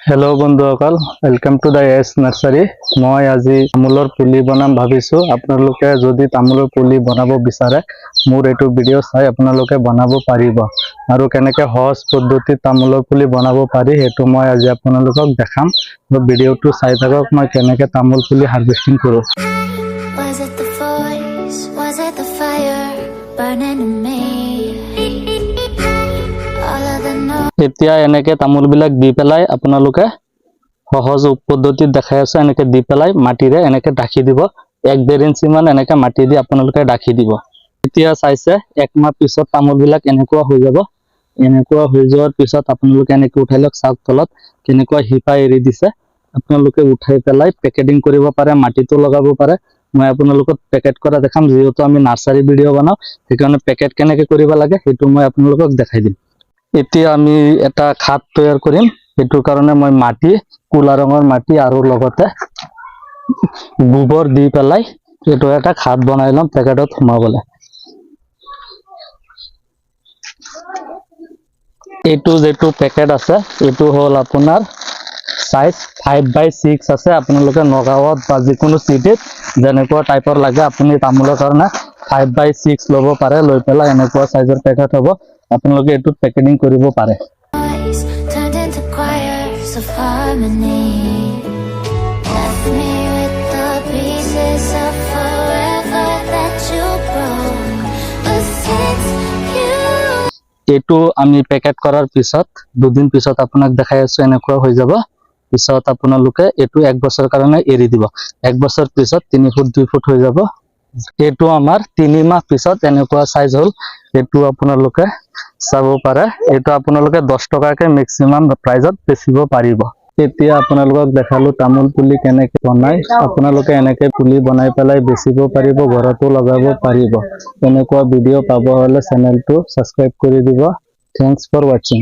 Hello बंधुসকল welcome to the S nursery. मैं आज तामूलर पुली बनाम भाविছো। आपनालोके जदि तामूलर पुली बनाब विचारे मोर एटु भिडिओ चाइ आपनालोके बनाब पारिब आरु केनेके सहज पद्धति तामूलर पुली बनाब पारि हेतु मैं आज आपनालोকক देखाम। तो भिडिओटु चाइ थाকক मैं केनेके तामूल पुली हार्वेस्टिंग करो। Was it the voice? Was it the fire burning in me? All of the noise. এতিয়া এনেকে তামোল বিলাক দি পেলাই আপোনালোকে সহজ পদ্ধতিত দেখাই আছে। এনেকে দি পেলাই মাটিৰে এনেকে ঢাকি দিব, 1.5 ইঞ্চি মান এনেকে মাটি দি আপোনালোকে ঢাকি দিব। এতিয়া চাইছে এক মাহ পিছত তামোল বিলাক এনেকুৱা হৈ যাব। এনেকুৱা হৈ যোৱাৰ পিছত আপোনালোকে এনেকে উঠাই লওক, চাওক তলত কেনেকুৱা হিপা এৰি দিছে। আপোনালোকে উঠাই পেলাই পেকেটিং কৰিব পাৰে, মাটিটো লগাব পাৰে। মই আপোনালোকক পেকেট কৰা দেখাম, যেহেতু আমি নাৰ্সাৰী ভিডিও বনাও সেইকাৰণে পেকেট কেনেকে কৰিব লাগে সেইটো মই আপোনালোকক দেখাই দিম। এতিয়া আমি এটা খাত তৈয়াৰ কৰিম, এটোৰ কাৰণে মই মাটি, কোলা ৰঙৰ মাটি আৰু লগতে গোবৰ দি পেলাই এটো এটা খাত বনাই লম পেকেটত সোমাবলে। এটো যেটো পেকেট আছে এটো হল আপোনাৰ সাইজ 5/6 আছে। আপোনালোকে নগাঁৱত বা যিকোনো সিটিত যেনেকুৱা টাইপৰ লাগে আপুনি তামোলৰ কাৰণে 5/6 লব পাৰে। লৈ পেলাই এনেকুৱা সাইজৰ পেকেট হ'ব, আপোনালোকে এটো পেকেটিং কৰিব পাৰে। Turned into choirs of harmony. Left me with the pieces of forever that you broke. But since you এটো আমি পেকেট কৰাৰ পিছত দুদিন পিছত আপোনাক দেখাই আছো এনেকুৱা হৈ যাব। পিছত আপোনালোকে এটো 1 বছৰ কাৰণে এৰি দিব। 1 বছৰ পিছত 3 ফুট 2 ফুট হৈ যাব। এটো আমাৰ 3 মাহ পিছত এনেকুৱা সাইজ হল। এটো আপোনালোকে চাব পাৰে। এটো আপোনালোকে 10 টকাকে ম্যাক্সিমাম প্ৰাইজত বেচিব পাৰিব। এতিয়া আপোনালোকক দেখালো তামোল পুলি কেনেকে বনাই। আপোনালোকে এনেকে পুলি বনাই পেলাই বেচিব পাৰিব, ঘৰতো লগাব পাৰিব। এনেকুৱা ভিডিও পাব হলে চেনেলটো সাবস্ক্ৰাইব কৰি দিব। Thanks for watching.